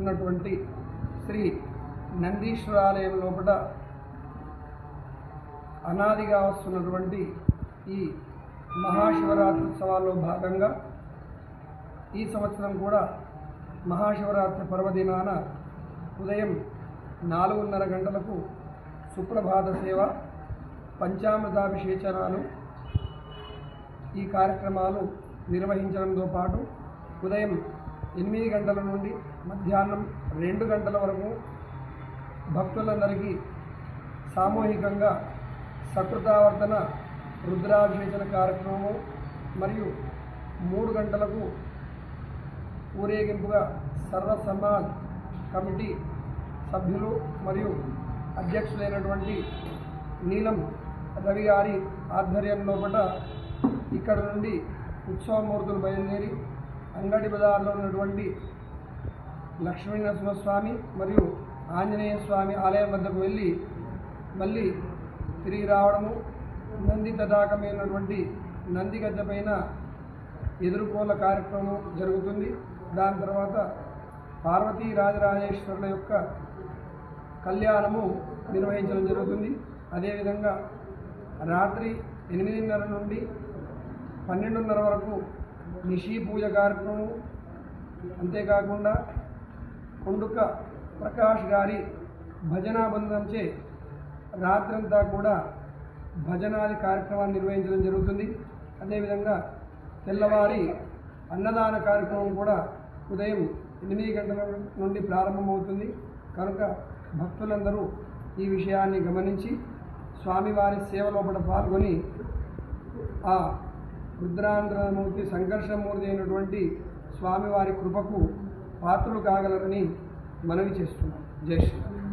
ఉన్నటువంటి శ్రీ నందీశ్వర ఆలయం లోపల అనాదిగా వస్తున్నటువంటి ఈ మహాశివరాత్రి ఉత్సవాల్లో భాగంగా ఈ సంవత్సరం కూడా మహాశివరాత్రి పర్వదినాన ఉదయం 4:30 గంటలకు సుప్రభాత సేవ, పంచామృతాభిషేచనాలు ఈ కార్యక్రమాలు నిర్వహించడంతో పాటు ఉదయం 8 గంటల నుండి మధ్యాహ్నం 2 గంటల వరకు భక్తులందరికీ సామూహికంగా సకృతావర్తన రుద్రాభిషేచన కార్యక్రమము మరియు 3 గంటలకు ఊరేగింపుగా సర్వ సమాజ్ కమిటీ సభ్యులు మరియు అధ్యక్షులైనటువంటి నీలం రవి గారి ఆధ్వర్యంలో ఇక్కడ నుండి ఉత్సవమూర్తులు బయలుదేరి అంగడి బజార్లో ఉన్నటువంటి లక్ష్మీనరసింహస్వామి మరియు ఆంజనేయ స్వామి ఆలయం వద్దకు వెళ్ళి మళ్ళీ తిరిగి రావడము, నంది తటాకమైనటువంటి నంది గద్దె పైన ఎదుర్కోల కార్యక్రమం జరుగుతుంది. దాని తర్వాత పార్వతీ రాజరాజేశ్వరుల యొక్క కళ్యాణము నిర్వహించడం జరుగుతుంది. అదేవిధంగా రాత్రి 8:30 నుండి 12:30 వరకు నిషి పూజ కార్యక్రమం, అంతేకాకుండా కొండుక ప్రకాష్ గారి భజనా బృందంచే రాత్రంతా కూడా భజనాది కార్యక్రమాన్ని నిర్వహించడం జరుగుతుంది. అదేవిధంగా తెల్లవారి అన్నదాన కార్యక్రమం కూడా ఉదయం 8 గంటల నుండి ప్రారంభమవుతుంది. కనుక భక్తులందరూ ఈ విషయాన్ని గమనించి స్వామివారి సేవలోపల పాల్గొని ఆ రుద్రాంధ్రమూర్తి సంకర్షమూర్తి అయినటువంటి స్వామివారి కృపకు పాత్రులు కాగలరని మనవి చేస్తున్నాం. జై శ్రీరామ్.